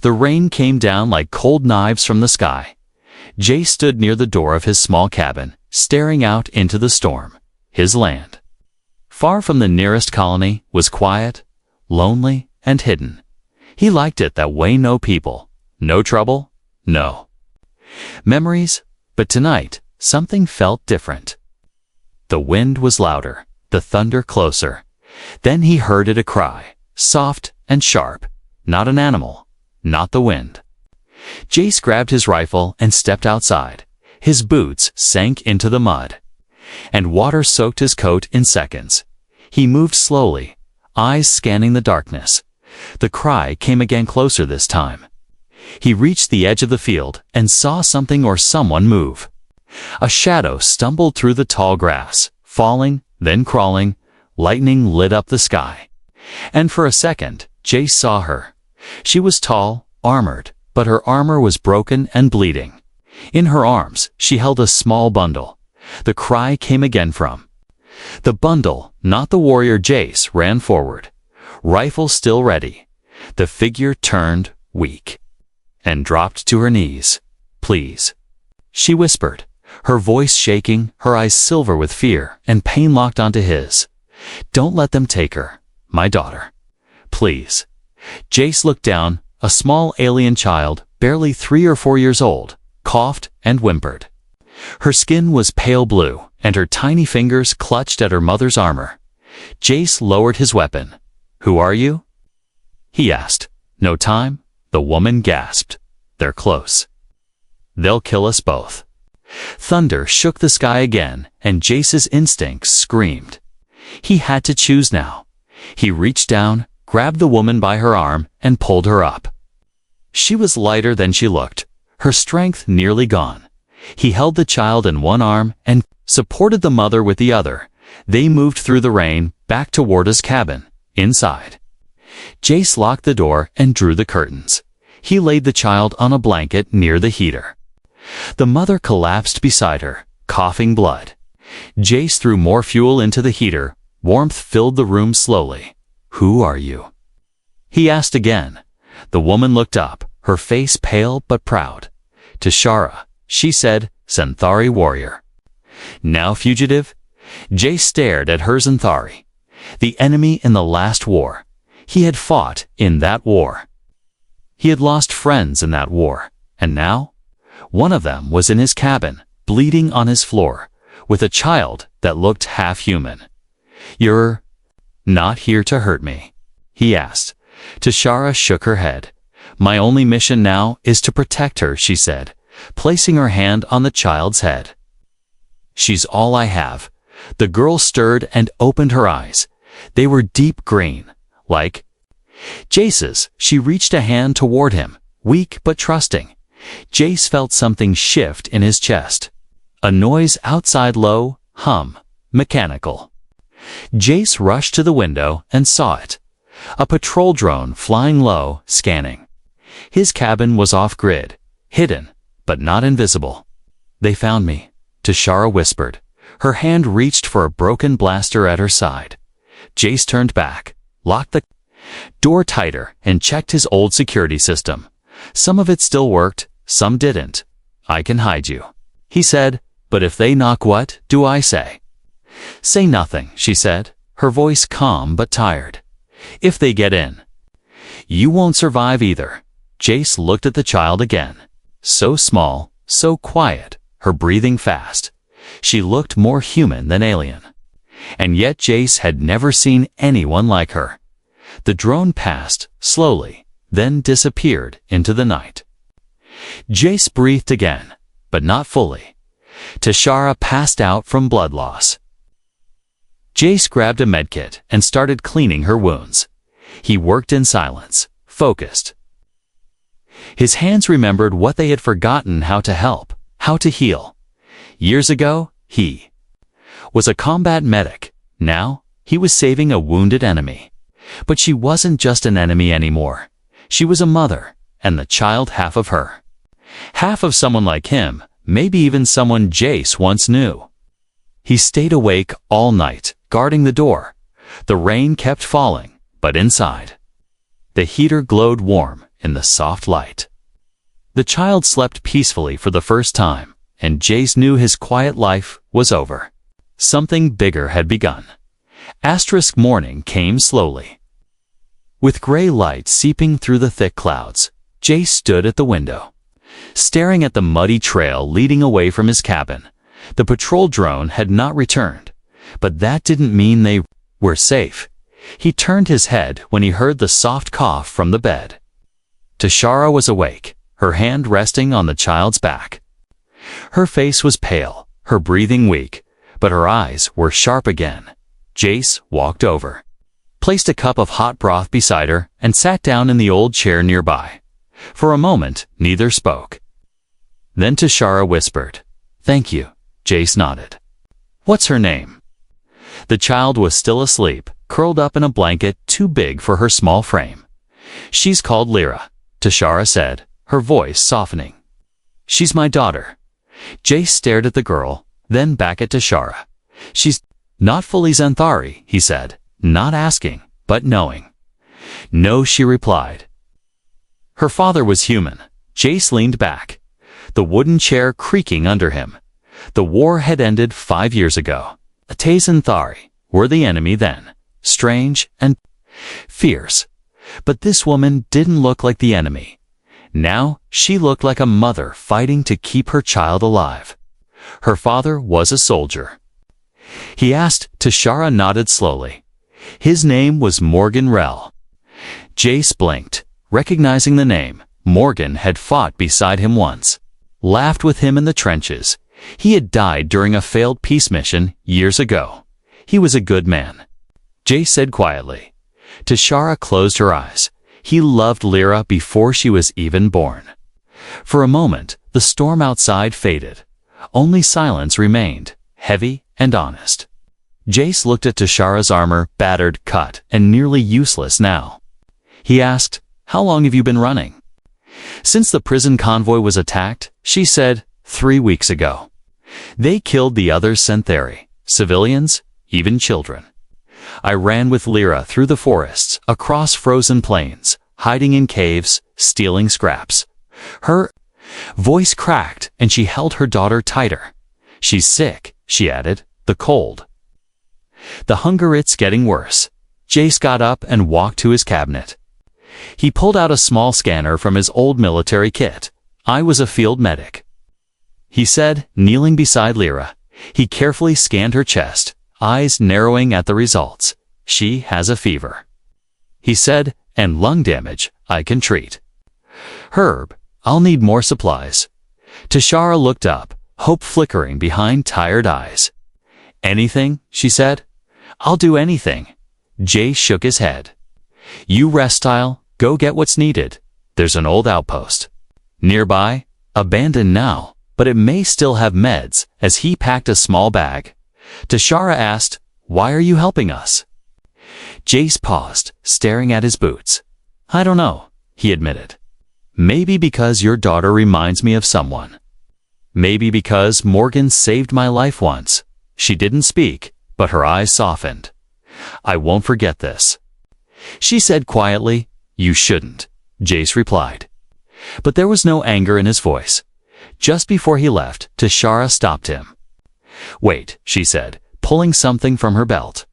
The rain came down like cold knives from the sky. Jay stood near the door of his small cabin, staring out into the storm. His land, far from the nearest colony, was quiet, lonely, and hidden. He liked it that way. No people, no trouble, no memories. But tonight, something felt different. The wind was louder, the thunder closer. Then he heard it, a cry, soft and sharp. Not an animal, not the wind. Jace grabbed his rifle and stepped outside. His boots sank into the mud, and water soaked his coat in seconds. He moved slowly, eyes scanning the darkness. The cry came again, closer this time. He reached the edge of the field and saw something or someone move. A shadow stumbled through the tall grass, falling, then crawling. Lightning lit up the sky. And for a second, Jace saw her. She was tall, armored, but her armor was broken and bleeding. In her arms, she held a small bundle. The cry came again from the bundle, not the warrior. Jace ran forward, rifle still ready. The figure turned, weak, and dropped to her knees. "Please," she whispered, her voice shaking, her eyes silver with fear and pain locked onto his. "Don't let them take her, my daughter. Please." Jace looked down. A small alien child, barely 3 or 4 years old, coughed and whimpered. Her skin was pale blue, and her tiny fingers clutched at her mother's armor. Jace lowered his weapon. "Who are you?" he asked. "No time," the woman gasped. "They're close. They'll kill us both." Thunder shook the sky again, and Jace's instincts screamed. He had to choose now. He reached down, grabbed the woman by her arm, and pulled her up. She was lighter than she looked, her strength nearly gone. He held the child in one arm and supported the mother with the other. They moved through the rain, back toward his cabin. Inside, Jace locked the door and drew the curtains. He laid the child on a blanket near the heater. The mother collapsed beside her, coughing blood. Jace threw more fuel into the heater. Warmth filled the room slowly. "Who are you?" he asked again. The woman looked up, her face pale but proud. "Tashara," she said, "Xanthari warrior." "Now fugitive?" Jace stared at her. Xanthari, the enemy in the last war. He had fought in that war. He had lost friends in that war. And now? One of them was in his cabin, bleeding on his floor, with a child that looked half human. "You're not here to hurt me?" he asked. Tashara shook her head. "My only mission now is to protect her," she said, placing her hand on the child's head. "She's all I have." The girl stirred and opened her eyes. They were deep green, like Jace's. She reached a hand toward him, weak but trusting. Jace felt something shift in his chest. A noise outside, low, hum, mechanical. Jace rushed to the window and saw it. A patrol drone flying low, scanning. His cabin was off-grid, hidden, but not invisible. "They found me," Tashara whispered. Her hand reached for a broken blaster at her side. Jace turned back, locked the door tighter, and checked his old security system. Some of it still worked, some didn't. "I can hide you," he said, "but if they knock, what do I say?" "Say nothing," she said, her voice calm but tired. "If they get in, you won't survive either." Jace looked at the child again. So small, so quiet, her breathing fast. She looked more human than alien. And yet Jace had never seen anyone like her. The drone passed, slowly, then disappeared into the night. Jace breathed again, but not fully. Tashara passed out from blood loss. Jace grabbed a medkit and started cleaning her wounds. He worked in silence, focused. His hands remembered what they had forgotten: how to help, how to heal. Years ago, he was a combat medic. Now, he was saving a wounded enemy. But she wasn't just an enemy anymore. She was a mother, and the child half of her. Half of someone like him, maybe even someone Jace once knew. He stayed awake all night, guarding the door. The rain kept falling, but inside, the heater glowed warm, in the soft light. The child slept peacefully for the first time, and Jace knew his quiet life was over. Something bigger had begun. Asterisk morning came slowly. With gray light seeping through the thick clouds, Jace stood at the window, staring at the muddy trail leading away from his cabin. The patrol drone had not returned, but that didn't mean they were safe. He turned his head when he heard the soft cough from the bed. Tashara was awake, her hand resting on the child's back. Her face was pale, her breathing weak, but her eyes were sharp again. Jace walked over, placed a cup of hot broth beside her, and sat down in the old chair nearby. For a moment, neither spoke. Then Tashara whispered, "Thank you." Jace nodded. "What's her name?" The child was still asleep, curled up in a blanket too big for her small frame. "She's called Lyra," Tashara said, her voice softening. "She's my daughter." Jace stared at the girl, then back at Tashara. "She's not fully Xanthari," he said, not asking, but knowing. "No," she replied. Her father was human. Jace leaned back, the wooden chair creaking under him. The war had ended 5 years ago. Xanthari were the enemy then, strange and fierce. But this woman didn't look like the enemy. Now she looked like a mother fighting to keep her child alive. Her father was a soldier. He asked. Tashara nodded slowly. His name was Morgan Rell. Jace blinked, recognizing the name. Morgan had fought beside him once, laughed with him in the trenches. He had died during a failed peace mission years ago. He was a good man. Jace said quietly. Tashara closed her eyes. He loved Lyra before she was even born. For a moment, the storm outside faded. Only silence remained, heavy and honest. Jace looked at Tashara's armor, battered, cut, and nearly useless now. He asked, "How long have you been running?" "Since the prison convoy was attacked," she said, 3 weeks ago. "They killed the other Xanthari, civilians, even children. I ran with Lyra through the forests, across frozen plains, hiding in caves, stealing scraps." Her voice cracked, and she held her daughter tighter. "She's sick," she added, "the cold. The hunger, it's getting worse." Jace got up and walked to his cabinet. He pulled out a small scanner from his old military kit. "I was a field medic," he said, kneeling beside Lyra. He carefully scanned her chest, eyes narrowing at the results. "She has a fever," he said, "and lung damage I can treat. Herb, I'll need more supplies." Tashara looked up, hope flickering behind tired eyes. "Anything," she said. "I'll do anything." Jay shook his head. "You rest, I'll go get what's needed. There's an old outpost nearby, abandoned now, but it may still have meds," as he packed a small bag. Tashara asked, "Why are you helping us?" Jace paused, staring at his boots. "I don't know," he admitted. "Maybe because your daughter reminds me of someone. Maybe because Morgan saved my life once." She didn't speak, but her eyes softened. "I won't forget this," she said quietly. "You shouldn't," Jace replied. But there was no anger in his voice. Just before he left, Tashara stopped him. "Wait," she said, pulling something from her belt.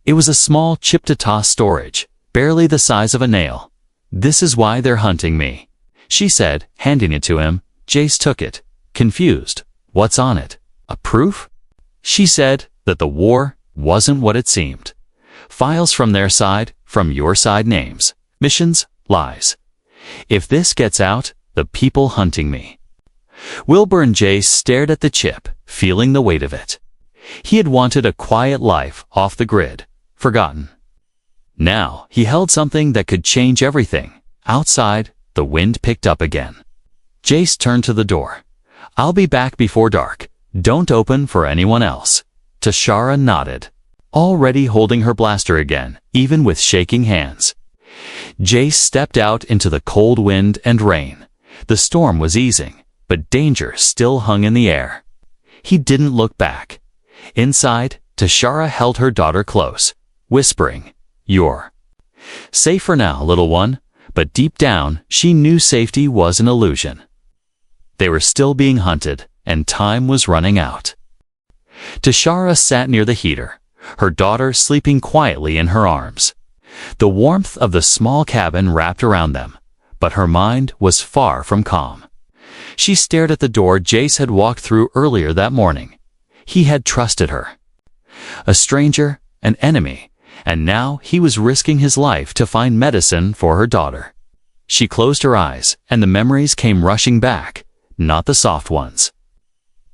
It was a small chip-to-toss storage, barely the size of a nail. "This is why they're hunting me," she said, handing it to him. Jace took it, confused. "What's on it? A proof?" She said that the war wasn't what it seemed. "Files from their side, from your side, names, missions, lies. If this gets out, the people hunting me." Wilbur and Jace stared at the chip, feeling the weight of it. He had wanted a quiet life off the grid, forgotten. Now he held something that could change everything. Outside, the wind picked up again. Jace turned to the door. "I'll be back before dark. Don't open for anyone else." Tashara nodded, already holding her blaster again, even with shaking hands. Jace stepped out into the cold wind and rain. The storm was easing, but danger still hung in the air. He didn't look back. Inside, Tashara held her daughter close, whispering, "You're safe for now, little one, but deep down, she knew safety was an illusion. They were still being hunted, and time was running out. Tashara sat near the heater, her daughter sleeping quietly in her arms. The warmth of the small cabin wrapped around them, but her mind was far from calm. She stared at the door Jace had walked through earlier that morning. He had trusted her. A stranger, an enemy, and now he was risking his life to find medicine for her daughter. She closed her eyes, and the memories came rushing back, not the soft ones.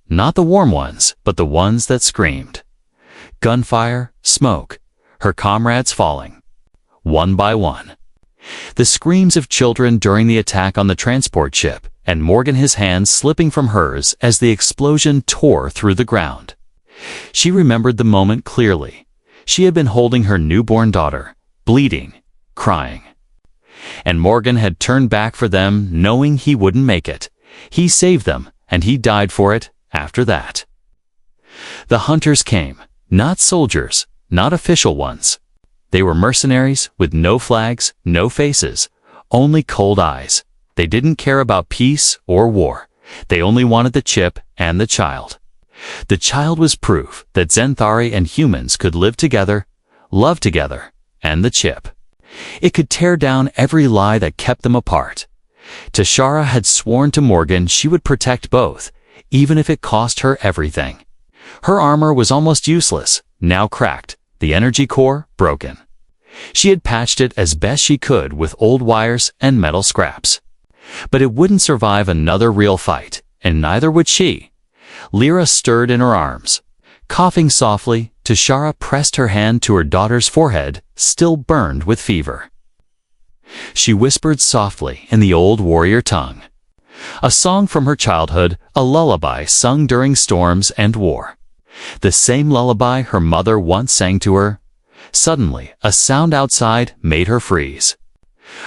Not the warm ones, but the ones that screamed. Gunfire, smoke, her comrades falling. One by one. The screams of children during the attack on the transport ship, and Morgan, his hands slipping from hers as the explosion tore through the ground. She remembered the moment clearly. She had been holding her newborn daughter, bleeding, crying. And Morgan had turned back for them, knowing he wouldn't make it. He saved them, and he died for it after that. The hunters came, not soldiers, not official ones. They were mercenaries with no flags, no faces, only cold eyes. They didn't care about peace or war. They only wanted the chip and the child. The child was proof that Zenthari and humans could live together, love together, and the chip. It could tear down every lie that kept them apart. Tashara had sworn to Morgan she would protect both, even if it cost her everything. Her armor was almost useless, now cracked, the energy core broken. She had patched it as best she could with old wires and metal scraps. But it wouldn't survive another real fight, and neither would she. Lyra stirred in her arms. Coughing softly, Tashara pressed her hand to her daughter's forehead, still burned with fever. She whispered softly in the old warrior tongue. A song from her childhood, a lullaby sung during storms and war. The same lullaby her mother once sang to her. Suddenly, a sound outside made her freeze.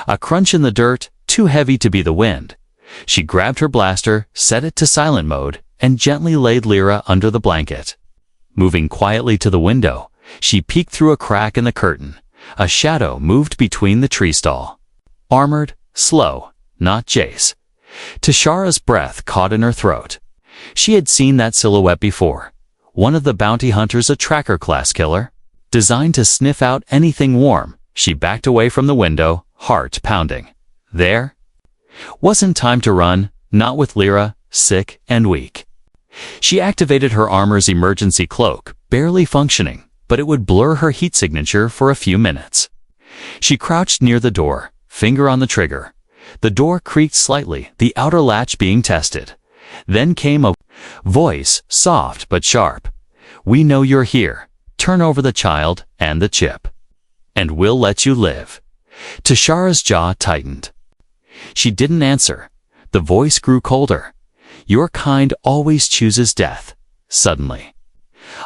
A crunch in the dirt, too heavy to be the wind. She grabbed her blaster, set it to silent mode, and gently laid Lyra under the blanket. Moving quietly to the window, she peeked through a crack in the curtain. A shadow moved between the tree stall. Armored, slow, not Jace. Tashara's breath caught in her throat. She had seen that silhouette before. One of the bounty hunters, a tracker-class killer. Designed to sniff out anything warm, she backed away from the window, heart pounding. There wasn't time to run, not with Lyra, sick and weak. She activated her armor's emergency cloak, barely functioning, but it would blur her heat signature for a few minutes. She crouched near the door, finger on the trigger. The door creaked slightly, the outer latch being tested. Then came a voice, soft but sharp. "We know you're here. Turn over the child and the chip, and we'll let you live." Tashara's jaw tightened. She didn't answer. The voice grew colder. "Your kind always chooses death." Suddenly,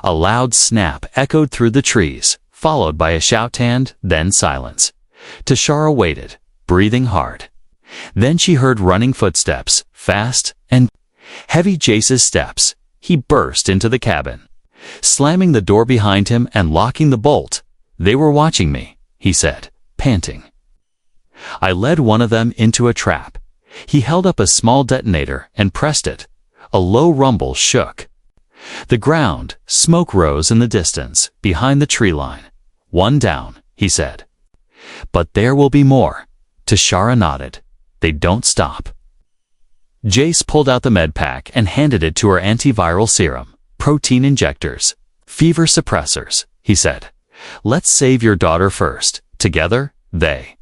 a loud snap echoed through the trees, followed by a shout and then silence. Tashara waited, breathing hard. Then she heard running footsteps, fast and heavy. Jace's steps. He burst into the cabin, slamming the door behind him and locking the bolt. "They were watching me," he said, panting. "I led one of them into a trap." He held up a small detonator and pressed it. A low rumble shook the ground. Smoke rose in the distance, behind the tree line. "One down," he said. "But there will be more." Tashara nodded. "They don't stop." Jace pulled out the med pack and handed it to her. "Antiviral serum, protein injectors, fever suppressors," he said. "Let's save your daughter first." Together, they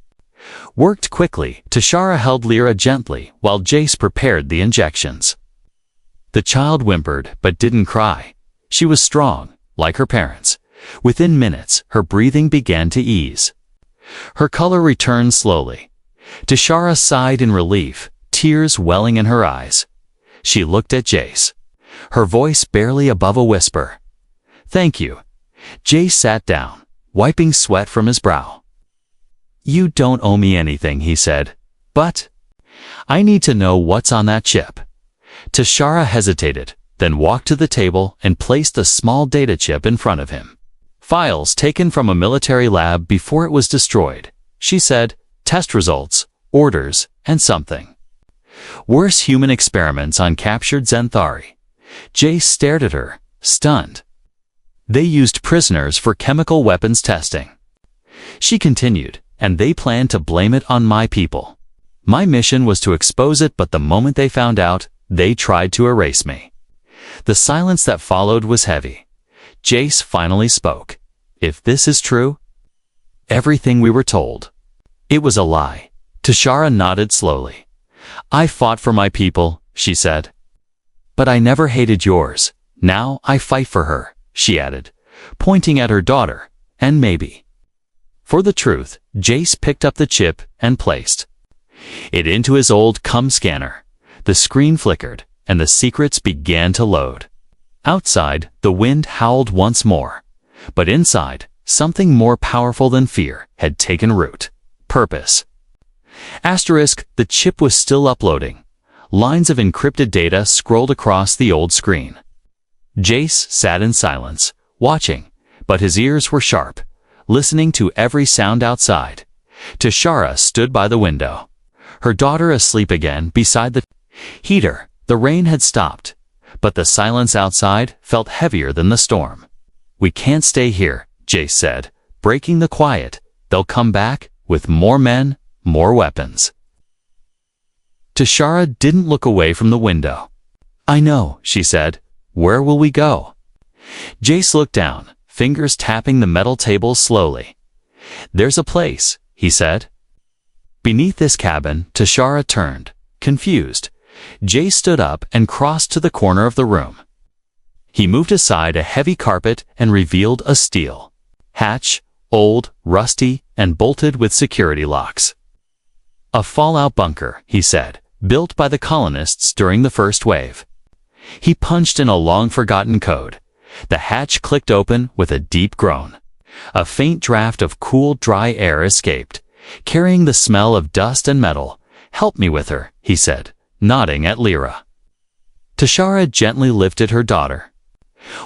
worked quickly. Tashara held Lyra gently while Jace prepared the injections. The child whimpered but didn't cry. She was strong, like her parents. Within minutes, her breathing began to ease. Her color returned slowly. Tashara sighed in relief, tears welling in her eyes. She looked at Jace, her voice barely above a whisper. "Thank you." Jace sat down, wiping sweat from his brow. "You don't owe me anything," he said. "But I need to know what's on that chip." Tashara hesitated, then walked to the table and placed a small data chip in front of him. "Files taken from a military lab before it was destroyed," she said. "Test results, orders, and something. Worse, human experiments on captured Xanthari. Jace stared at her, stunned. They used prisoners for chemical weapons testing. She continued, and they planned to blame it on my people. My mission was to expose it, but the moment they found out, they tried to erase me. The silence that followed was heavy. Jace finally spoke. If this is true, everything we were told, it was a lie. Tashara nodded slowly. I fought for my people, she said. But I never hated yours. Now I fight for her, she added, pointing at her daughter, and maybe. For the truth, Jace picked up the chip and placed it into his old cum scanner. The screen flickered, and the secrets began to load. Outside, the wind howled once more. But inside, something more powerful than fear had taken root. Purpose. Asterisk, the chip was still uploading. Lines of encrypted data scrolled across the old screen. Jace sat in silence, watching, but his ears were sharp, listening to every sound outside. Tashara stood by the window, her daughter asleep again beside the heater. The rain had stopped, but the silence outside felt heavier than the storm. We can't stay here, Jace said, breaking the quiet. They'll come back with more men, more weapons. Tashara didn't look away from the window. I know, she said. Where will we go? Jace looked down, fingers tapping the metal table slowly. There's a place, he said. Beneath this cabin, Tashara turned, confused. Jace stood up and crossed to the corner of the room. He moved aside a heavy carpet and revealed a steel hatch, old, rusty, and bolted with security locks. A fallout bunker, he said, built by the colonists during the first wave. He punched in a long-forgotten code. The hatch clicked open with a deep groan. A faint draft of cool, dry air escaped, carrying the smell of dust and metal. Help me with her, he said, nodding at Lyra. Tashara gently lifted her daughter,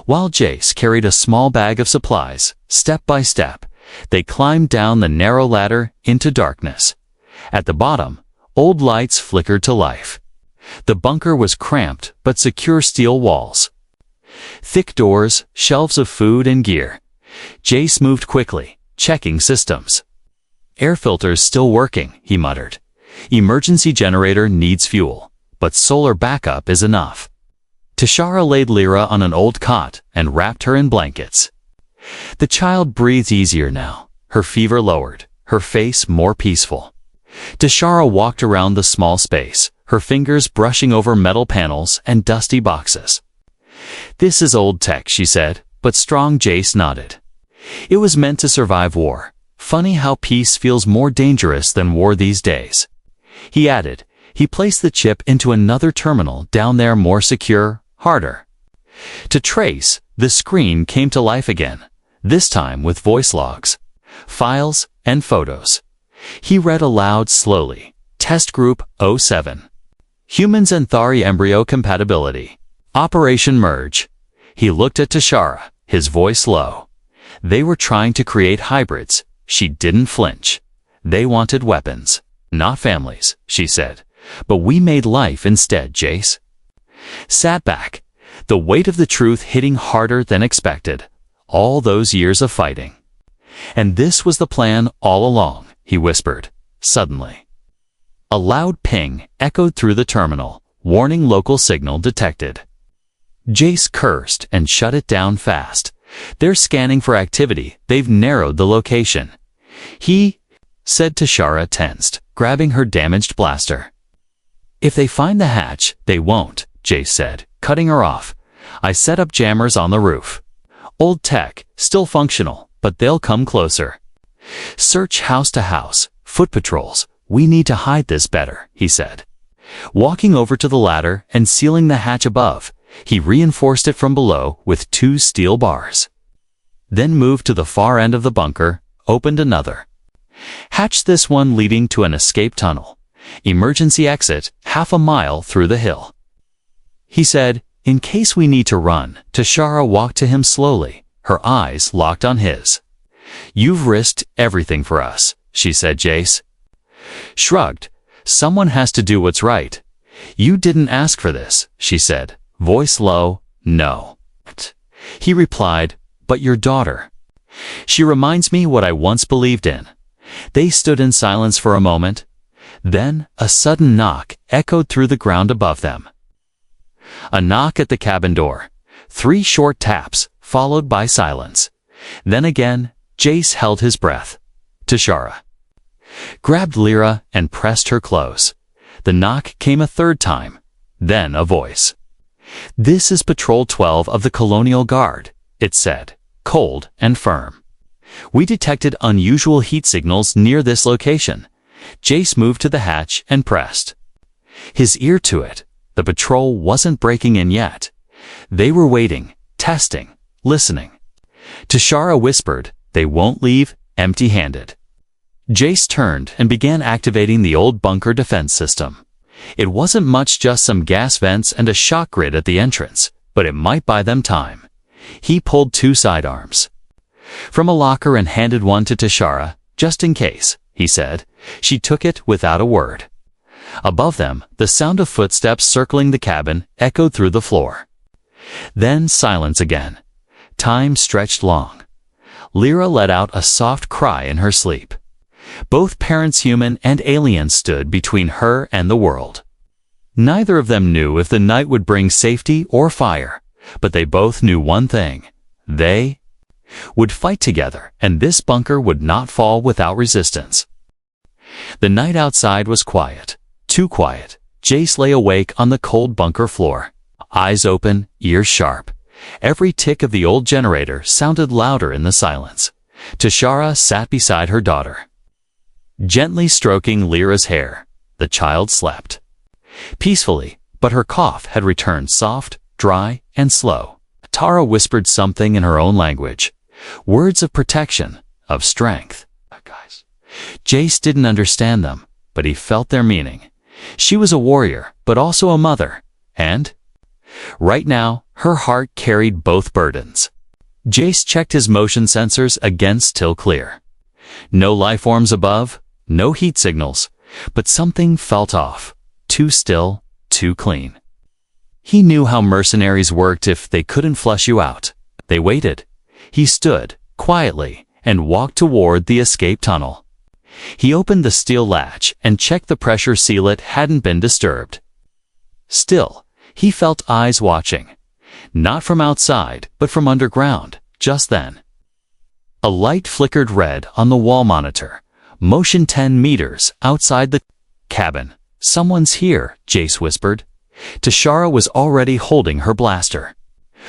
while Jace carried a small bag of supplies. Step by step, they climbed down the narrow ladder into darkness. At the bottom, old lights flickered to life. The bunker was cramped but secure, steel walls, thick doors, shelves of food and gear. Jace moved quickly, checking systems. Air filters still working, he muttered. Emergency generator needs fuel, but solar backup is enough. Tashara laid Lyra on an old cot and wrapped her in blankets. The child breathed easier now, her fever lowered, her face more peaceful. Tashara walked around the small space, her fingers brushing over metal panels and dusty boxes. This is old tech, she said, but strong. Jace nodded. It was meant to survive war. Funny how peace feels more dangerous than war these days. He added. He placed the chip into another terminal down there, more secure, harder to trace. The screen came to life again, this time with voice logs, files, and photos. He read aloud slowly. Test Group 07. Humans and Xanthari embryo compatibility. Operation Merge. He looked at Tashara, his voice low. They were trying to create hybrids. She didn't flinch. They wanted weapons, not families, she said. But we made life instead. Jace sat back, the weight of the truth hitting harder than expected. All those years of fighting. And this was the plan all along, he whispered. Suddenly, a loud ping echoed through the terminal. Warning, local signal detected. Jace cursed and shut it down fast. They're scanning for activity. They've narrowed the location. He said. Tashara tensed, grabbing her damaged blaster. If they find the hatch, they won't, Jace said, cutting her off. I set up jammers on the roof. Old tech, still functional, but they'll come closer. Search house to house, foot patrols. We need to hide this better, he said. Walking over to the ladder and sealing the hatch above, he reinforced it from below with 2 steel bars. Then moved to the far end of the bunker, opened another hatch, this one leading to an escape tunnel. Emergency exit, half a mile through the hill. He said, in case we need to run. Tashara walked to him slowly, her eyes locked on his. You've risked everything for us, she said. Jace shrugged. Someone has to do what's right. You didn't ask for this, she said, voice low. No. He replied, but your daughter. She reminds me what I once believed in. They stood in silence for a moment. Then a sudden knock echoed through the ground above them. A knock at the cabin door. 3 short taps, followed by silence. Then again, Jace held his breath. Tashara grabbed Lyra and pressed her close. The knock came a 3rd time. Then a voice. This is Patrol 12 of the Colonial Guard, it said, cold and firm. We detected unusual heat signals near this location. Jace moved to the hatch and pressed his ear to it. The patrol wasn't breaking in yet. They were waiting, testing, listening. Tashara whispered, they won't leave empty-handed. Jace turned and began activating the old bunker defense system. It wasn't much, just some gas vents and a shock grid at the entrance, but it might buy them time. He pulled 2 sidearms from a locker and handed one to Tashara, just in case, he said. She took it without a word. Above them, the sound of footsteps circling the cabin echoed through the floor. Then silence again. Time stretched long. Lyra let out a soft cry in her sleep. Both parents, human and alien, stood between her and the world. Neither of them knew if the night would bring safety or fire, but they both knew one thing. They would fight together, and this bunker would not fall without resistance. The night outside was quiet. Too quiet. Jace lay awake on the cold bunker floor. Eyes open, ears sharp. Every tick of the old generator sounded louder in the silence. Tashara sat beside her daughter, gently stroking Lyra's hair. The child slept peacefully, but her cough had returned, soft, dry, and slow. Tara whispered something in her own language. Words of protection, of strength. Jace didn't understand them, but he felt their meaning. She was a warrior, but also a mother, and right now, her heart carried both burdens. Jace checked his motion sensors again, still clear. No life forms above, no heat signals, but something felt off. Too still, too clean. He knew how mercenaries worked. If they couldn't flush you out, they waited. He stood, quietly, and walked toward the escape tunnel. He opened the steel latch and checked the pressure seal. It hadn't been disturbed. Still, he felt eyes watching. Not from outside, but from underground. Just then, a light flickered red on the wall monitor. Motion 10 meters outside the cabin. Someone's here, Jace whispered. Tashara was already holding her blaster.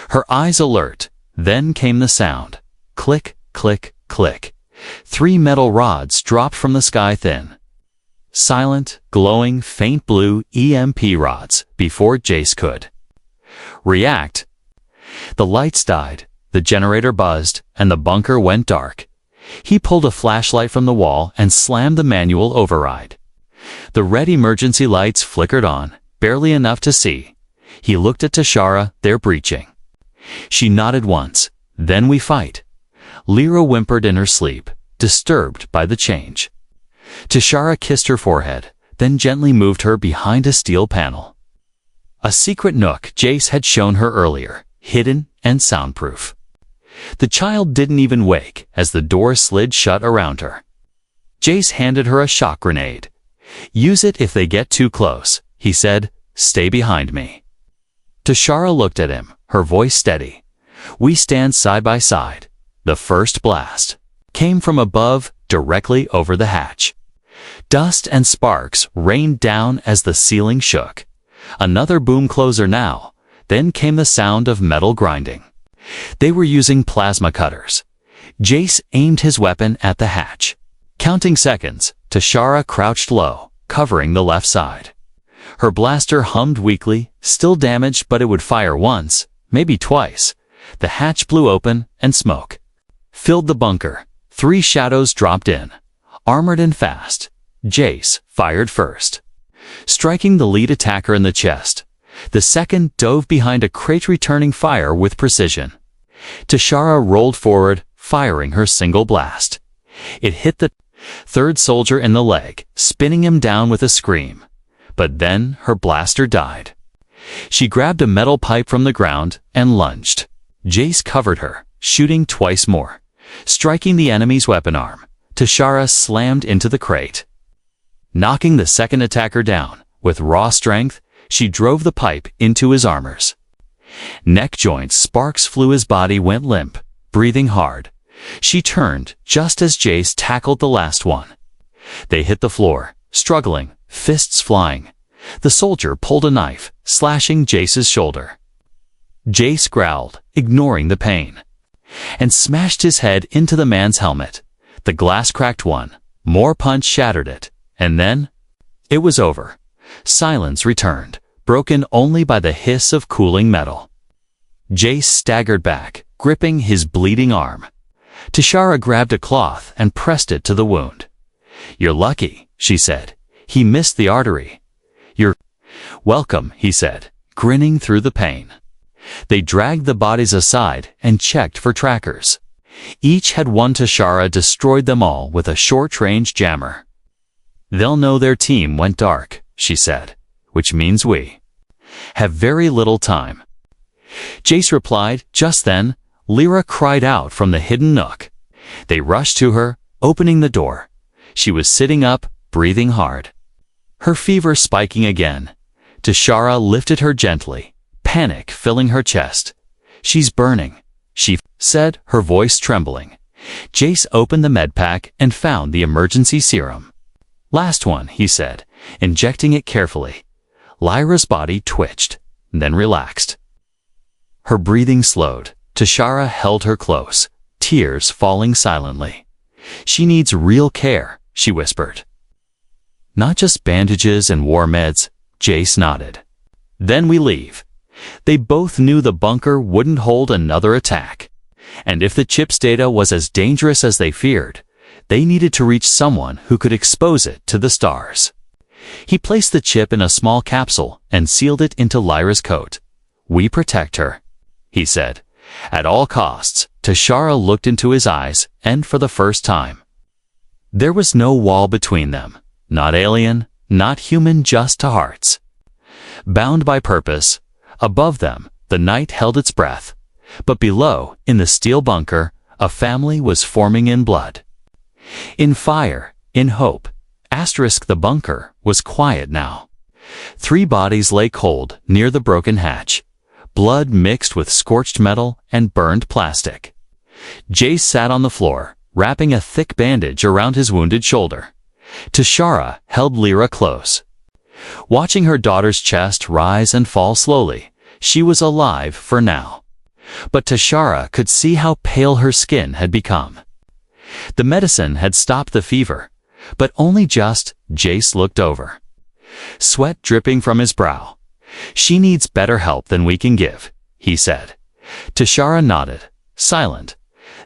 Her eyes alert. Then came the sound. Click, click, click. 3 metal rods dropped from the sky, thin, silent, glowing, faint blue EMP rods, before Jace could react. The lights died, the generator buzzed, and the bunker went dark. He pulled a flashlight from the wall and slammed the manual override. The red emergency lights flickered on, barely enough to see. He looked at Tashara, they're breaching. She nodded once. Then we fight. Lyra whimpered in her sleep, disturbed by the change. Tashara kissed her forehead, then gently moved her behind a steel panel. A secret nook Jace had shown her earlier, hidden and soundproof. The child didn't even wake as the door slid shut around her. Jace handed her a shock grenade. Use it if they get too close, he said. Stay behind me. Tashara looked at him, her voice steady. We stand side by side. The first blast came from above, directly over the hatch. Dust and sparks rained down as the ceiling shook. Another boom, closer now. Then came the sound of metal grinding. They were using plasma cutters. Jace aimed his weapon at the hatch. Counting seconds, Tashara crouched low, covering the left side. Her blaster hummed weakly, still damaged, but it would fire once, maybe twice. The hatch blew open, and smoke filled the bunker. 3 shadows dropped in, armored and fast. Jace fired first, striking the lead attacker in the chest. The second dove behind a crate, returning fire with precision. Tashara rolled forward, firing her single blast. It hit the Third soldier in the leg, spinning him down with a scream. But then her blaster died. She grabbed a metal pipe from the ground and lunged. Jace covered her, shooting twice more, striking the enemy's weapon arm. Tashara slammed into the crate. Knocking the second attacker down, with raw strength, she drove the pipe into his armors. Neck joints, sparks flew, his body went limp, breathing hard. She turned just as Jace tackled the last one. They hit the floor, struggling, fists flying. The soldier pulled a knife, slashing Jace's shoulder. Jace growled, ignoring the pain, and smashed his head into the man's helmet. The glass cracked one. More punch shattered it. And then, it was over. Silence returned, broken only by the hiss of cooling metal. Jace staggered back, gripping his bleeding arm. Tashara grabbed a cloth and pressed it to the wound. "You're lucky," she said. "He missed the artery." "You're welcome," he said, grinning through the pain. They dragged the bodies aside and checked for trackers. Each had one. Tashara destroyed them all with a short-range jammer. "They'll know their team went dark," she said, "which means we have very little time." Jace replied. Just then, Lyra cried out from the hidden nook. They rushed to her, opening the door. She was sitting up, breathing hard, her fever spiking again. Tashara lifted her gently, panic filling her chest. "She's burning," she said, her voice trembling. Jace opened the medpack and found the emergency serum. "Last one," he said, injecting it carefully. Lyra's body twitched, then relaxed. Her breathing slowed. Tashara held her close, tears falling silently. "She needs real care," she whispered. "Not just bandages and war meds," Jace nodded. "Then we leave." They both knew the bunker wouldn't hold another attack. And if the chip's data was as dangerous as they feared, they needed to reach someone who could expose it to the stars. He placed the chip in a small capsule and sealed it into Lyra's coat. "We protect her," he said. "At all costs." Tashara looked into his eyes, and for the first time, there was no wall between them. Not alien, not human, just to hearts bound by purpose. Above them, the night held its breath. But below, in the steel bunker, a family was forming in blood. In fire, in hope. The bunker was quiet now. 3 bodies lay cold near the broken hatch. Blood mixed with scorched metal and burned plastic. Jace sat on the floor, wrapping a thick bandage around his wounded shoulder. Tashara held Lyra close. Watching her daughter's chest rise and fall slowly, she was alive for now. But Tashara could see how pale her skin had become. The medicine had stopped the fever, but only just. Jace looked over, sweat dripping from his brow. "She needs better help than we can give," he said. Tashara nodded, silent.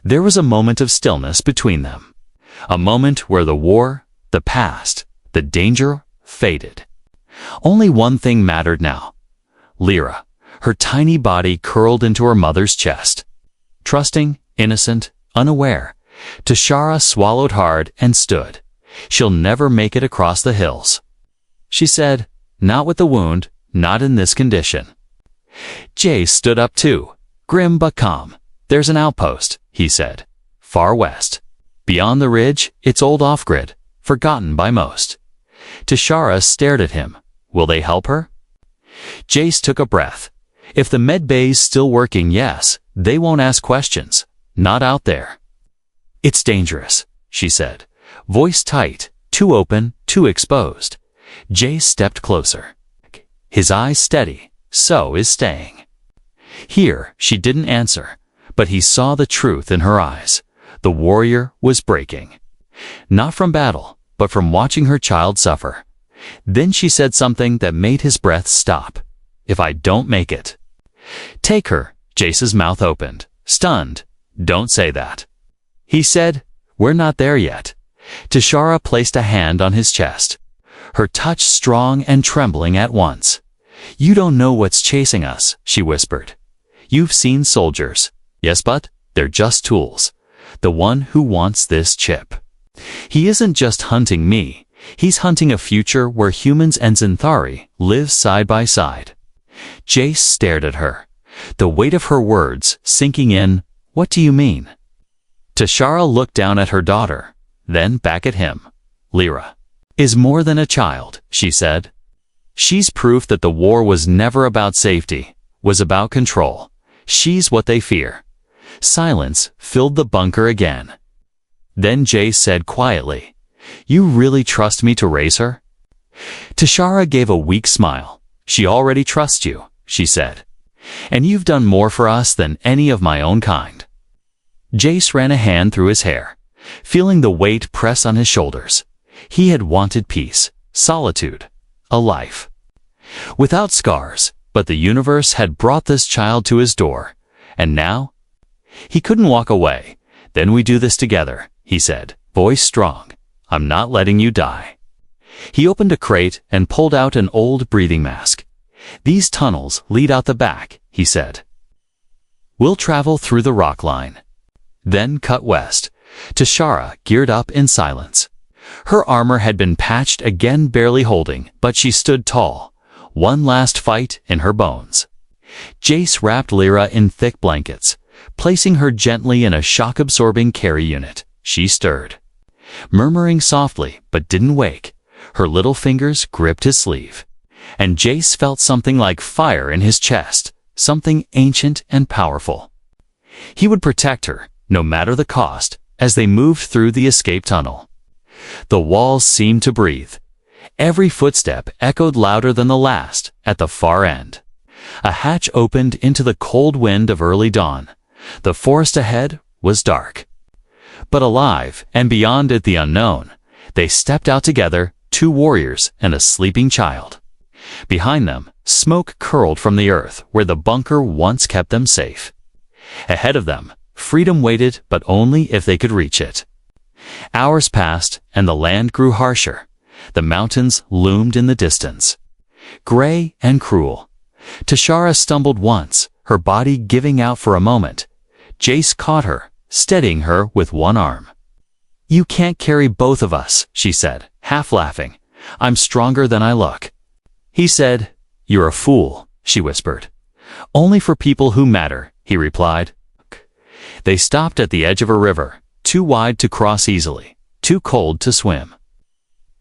There was a moment of stillness between them. A moment where the war, the past, the danger faded. Only one thing mattered now. Lyra, her tiny body curled into her mother's chest. Trusting, innocent, unaware, Tashara swallowed hard and stood. "She'll never make it across the hills," she said. "Not with the wound, not in this condition." Jace stood up too, grim but calm. "There's an outpost," he said. "Far west. Beyond the ridge, it's old off-grid, forgotten by most." Tashara stared at him. "Will they help her?" Jace took a breath. "If the med bay's still working, yes. They won't ask questions. Not out there." "It's dangerous," she said, voice tight, too open, too exposed. Jace stepped closer, his eyes steady. "So is staying." Here, she didn't answer, but he saw the truth in her eyes. The warrior was breaking. Not from battle, but from watching her child suffer. Then she said something that made his breath stop. "If I don't make it." "Take her." Jace's mouth opened, stunned. "Don't say that," he said. "We're not there yet." Tashara placed a hand on his chest, her touch strong and trembling at once. "You don't know what's chasing us," she whispered. "You've seen soldiers. Yes, but they're just tools. The one who wants this chip He isn't just hunting me. He's hunting a future where humans and Xanthari live side by side. Jace stared at her, the weight of her words sinking in. What do you mean? Tashara looked down at her daughter, then back at him. Lyra is more than a child, she said. She's proof that the war was never about safety, was about control. She's what they fear. Silence filled the bunker again. Then Jace said quietly, "You really trust me to raise her?" Tashara gave a weak smile. "She already trusts you," she said. "And you've done more for us than any of my own kind." Jace ran a hand through his hair, feeling the weight press on his shoulders. He had wanted peace, solitude, a life without scars, but the universe had brought this child to his door, and now he couldn't walk away. "Then we do this together," he said, voice strong. "I'm not letting you die." He opened a crate and pulled out an old breathing mask. "These tunnels lead out the back," he said. "We'll travel through the rock line, then cut west." Tashara geared up in silence. Her armor had been patched again, barely holding, but she stood tall, one last fight in her bones. Jace wrapped Lyra in thick blankets, placing her gently in a shock-absorbing carry unit. She stirred, murmuring softly, but didn't wake. Her little fingers gripped his sleeve, and Jace felt something like fire in his chest, something ancient and powerful. He would protect her, no matter the cost, as they moved through the escape tunnel. The walls seemed to breathe. Every footstep echoed louder than the last. At the far end, a hatch opened into the cold wind of early dawn. The forest ahead was dark, but alive, and beyond it the unknown. They stepped out together, two warriors and a sleeping child. Behind them, smoke curled from the earth where the bunker once kept them safe. Ahead of them, freedom waited, but only if they could reach it. Hours passed, and the land grew harsher. The mountains loomed in the distance, gray and cruel. Tashara stumbled once, her body giving out for a moment. Jace caught her, steadying her with one arm. "You can't carry both of us," she said, half laughing. "I'm stronger than I look." He said, "You're a fool," she whispered. "Only for people who matter," he replied. They stopped at the edge of a river, too wide to cross easily, too cold to swim.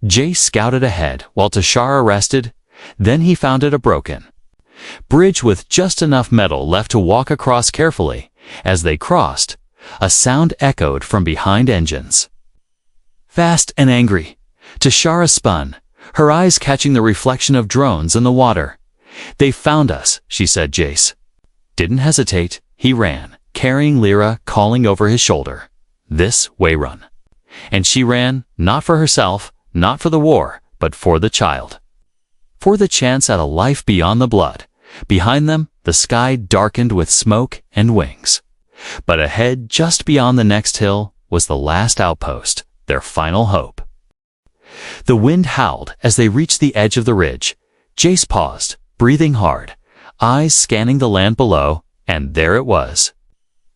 Jace scouted ahead while Tashara rested. Then he found it a broken bridge with just enough metal left to walk across carefully. As they crossed, a sound echoed from behind engines. Fast and angry, Tashara spun, her eyes catching the reflection of drones in the water. "They found us," she said. Jace didn't hesitate. He ran, carrying Lyra, calling over his shoulder, "This way, run." And she ran, not for herself, not for the war, but for the child. For the chance at a life beyond the blood. Behind them, the sky darkened with smoke and wings. But ahead, just beyond the next hill, was the last outpost, their final hope. The wind howled as they reached the edge of the ridge. Jace paused, breathing hard, eyes scanning the land below, and there it was.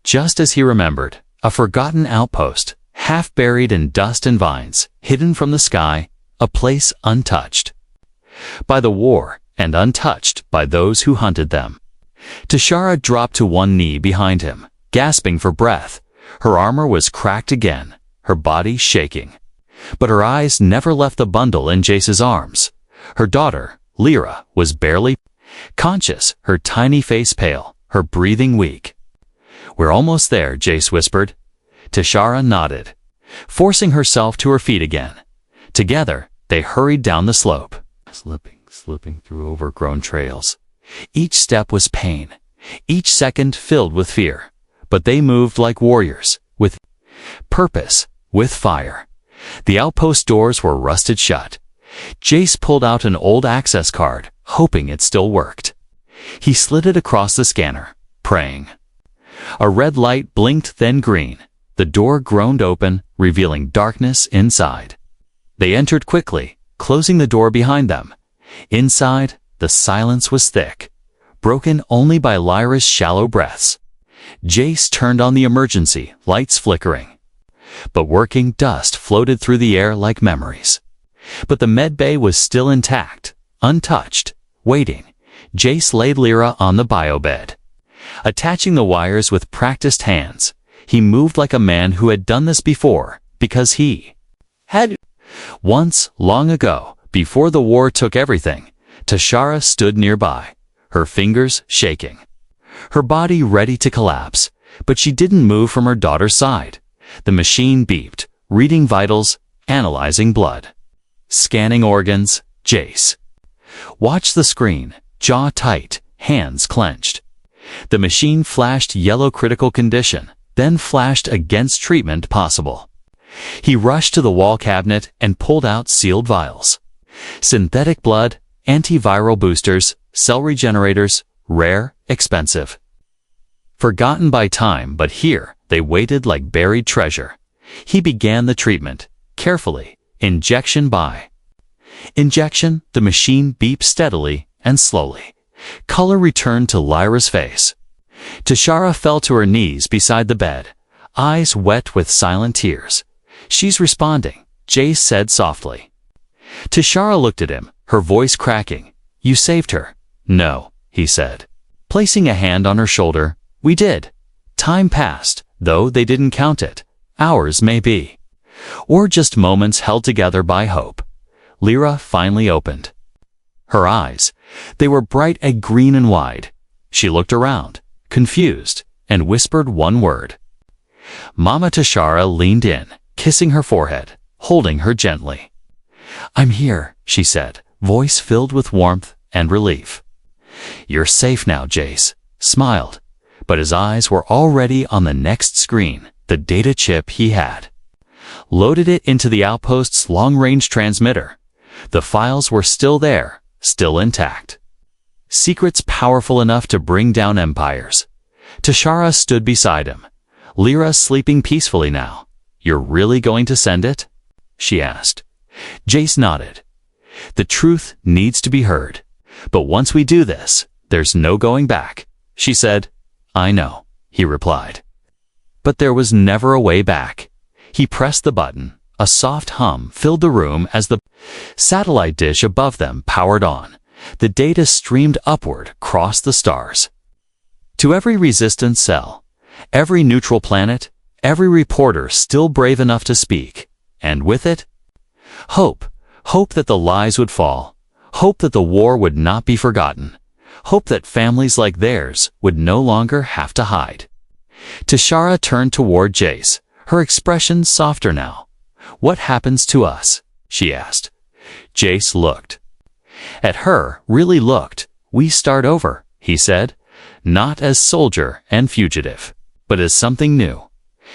Just as he remembered, a forgotten outpost, half buried in dust and vines, hidden from the sky, a place untouched by the war and untouched by those who hunted them. Tashara dropped to one knee behind him, gasping for breath. Her armor was cracked again, her body shaking. But her eyes never left the bundle in Jace's arms. Her daughter, Lyra, was barely conscious, her tiny face pale, her breathing weak. "We're almost there," Jace whispered. Tashara nodded, forcing herself to her feet again. Together, they hurried down the slope, slipping through overgrown trails. Each step was pain, each second filled with fear. But they moved like warriors, with purpose, with fire. The outpost doors were rusted shut. Jace pulled out an old access card, hoping it still worked. He slid it across the scanner, praying. A red light blinked, then green. The door groaned open, revealing darkness inside. They entered quickly, closing the door behind them. Inside, the silence was thick, broken only by Lyra's shallow breaths. Jace turned on the emergency, lights flickering. but working dust floated through the air like memories. But the medbay was still intact, untouched, waiting. Jace laid Lyra on the biobed. Attaching the wires with practiced hands, he moved like a man who had done this before, because he had. Once, long ago, before the war took everything, Tashara stood nearby, her fingers shaking, her body ready to collapse, but she didn't move from her daughter's side. The machine beeped, reading vitals, analyzing blood, scanning organs. Jace watched the screen, jaw tight, hands clenched. The machine flashed yellow critical condition, then flashed against treatment possible. He rushed to the wall cabinet and pulled out sealed vials. Synthetic blood, antiviral boosters, cell regenerators, rare, expensive. Forgotten by time, but here they waited like buried treasure. He began the treatment, carefully, injection by injection. The machine beeped steadily and slowly. Color returned to Lyra's face. Tashara fell to her knees beside the bed, eyes wet with silent tears. "She's responding," Jace said softly. Tashara looked at him, her voice cracking. "You saved her." "No," he said, placing a hand on her shoulder. "We did." Time passed, though they didn't count it. Hours, maybe. Or just moments held together by hope. Lyra finally opened her eyes. They were bright egg green and wide. She looked around, confused, and whispered one word. Mama. Tashara leaned in, kissing her forehead, holding her gently. "I'm here," she said, voice filled with warmth and relief. "You're safe now," Jace smiled, but his eyes were already on the next screen, the data chip he had. Loaded it into the outpost's long-range transmitter. The files were still there, still intact. Secrets powerful enough to bring down empires. Tashara stood beside him. "Lyra sleeping peacefully now. You're really going to send it?" she asked. Jace nodded. "The truth needs to be heard. But once we do this, there's no going back," she said. "I know," he replied. But there was never a way back. He pressed the button. A soft hum filled the room as the satellite dish above them powered on. The data streamed upward across the stars. To every resistance cell, every neutral planet, every reporter still brave enough to speak. And with it, hope. Hope that the lies would fall. Hope that the war would not be forgotten. Hope that families like theirs would no longer have to hide. Tashara turned toward Jace, her expression softer now. "What happens to us?" she asked. Jace looked at her, really looked. "We start over," he said, "not as soldier and fugitive, but as something new."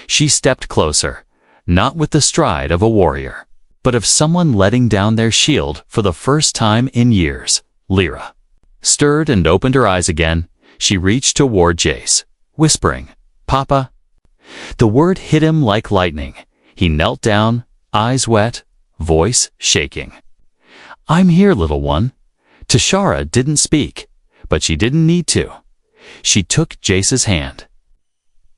She stepped closer, not with the stride of a warrior, but of someone letting down their shield for the first time in years. Lyra stirred and opened her eyes again. She reached toward Jace, whispering, "Papa." The word hit him like lightning. He knelt down, eyes wet, voice shaking. "I'm here, little one." Tashara didn't speak, but she didn't need to. She took Jace's hand.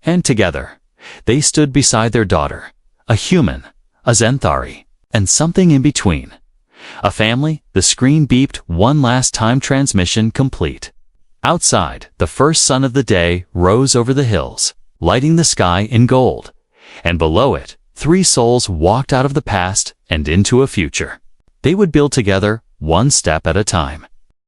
And together, they stood beside their daughter, a human, a Zenthari, and something in between. A family. The screen beeped, one last time, transmission complete. Outside, the first sun of the day rose over the hills, lighting the sky in gold. And below it, three souls walked out of the past and into a future. They would build together, one step at a time.